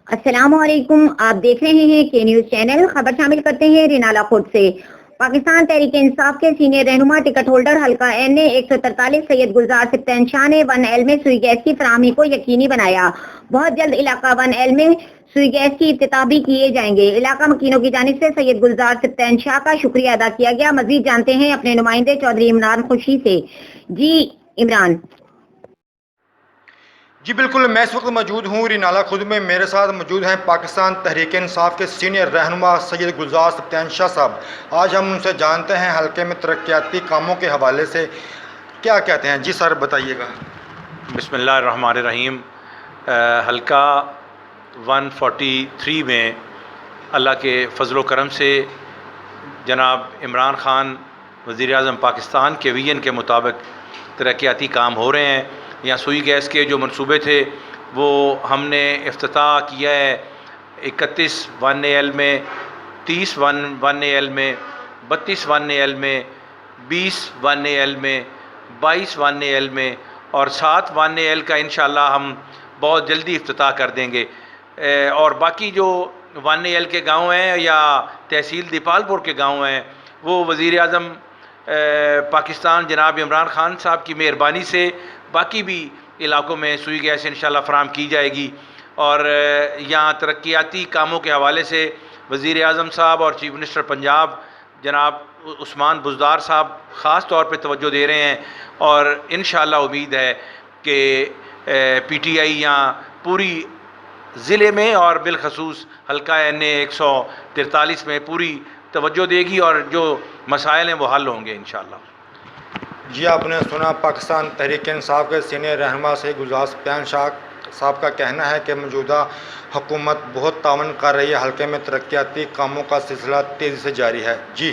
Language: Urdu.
السلام علیکم، آپ دیکھ رہے ہیں کے نیوز چینل۔ خبر شامل کرتے ہیں رینالہ خود سے۔ پاکستان تحریک انصاف کے سینئر رہنما ٹکٹ ہولڈر حلقہ این اے 143 سید گلزار سبطین شاہ نے 1L میں سوئی گیس کی فراہمی کو یقینی بنایا۔ بہت جلد علاقہ 1L میں سوئی گیس کی افتتاح بھی کیے جائیں گے۔ علاقہ مکینوں کی جانب سے سید گلزار سبطین شاہ کا شکریہ ادا کیا گیا۔ مزید جانتے ہیں اپنے نمائندے چودھری عمران خوشی سے۔ جی عمران۔ جی بالکل، میں اس وقت موجود ہوں رینالہ خود میں۔ میرے ساتھ موجود ہیں پاکستان تحریک انصاف کے سینئر رہنما سید گلزار سبطین شاہ صاحب۔ آج ہم ان سے جانتے ہیں حلقے میں ترقیاتی کاموں کے حوالے سے کیا کہتے ہیں۔ جی سر بتائیے گا۔ بسم اللہ الرحمن الرحیم۔ حلقہ 143 میں اللہ کے فضل و کرم سے جناب عمران خان وزیر اعظم پاکستان کے ویژن کے مطابق ترقیاتی کام ہو رہے ہیں۔ یہاں سوئی گیس کے جو منصوبے تھے وہ ہم نے افتتاح کیا ہے 31 1L میں، 30 1L میں، 32 1L میں، 20 1L میں، 22 1L میں اور 7 1L کا انشاءاللہ ہم بہت جلدی افتتاح کر دیں گے۔ اور باقی جو 1L کے گاؤں ہیں یا تحصیل دیپال پور کے گاؤں ہیں وہ وزیر اعظم پاکستان جناب عمران خان صاحب کی مہربانی سے باقی بھی علاقوں میں سوئی گیس انشاءاللہ فراہم کی جائے گی۔ اور یہاں ترقیاتی کاموں کے حوالے سے وزیر اعظم صاحب اور چیف منسٹر پنجاب جناب عثمان بزدار صاحب خاص طور پہ توجہ دے رہے ہیں، اور انشاءاللہ امید ہے کہ پی ٹی آئی یہاں پوری ضلع میں اور بالخصوص حلقہ این اے 143 میں پوری توجہ دے گی اور جو مسائل ہیں وہ حل ہوں گے انشاءاللہ۔ جی آپ نے سنا پاکستان تحریک انصاف کے سینئر رہنما سید گلزار سبطین شاہ صاحب کا کہنا ہے کہ موجودہ حکومت بہت تعاون کر رہی ہے، حلقے میں ترقیاتی کاموں کا سلسلہ تیزی سے جاری ہے۔ جی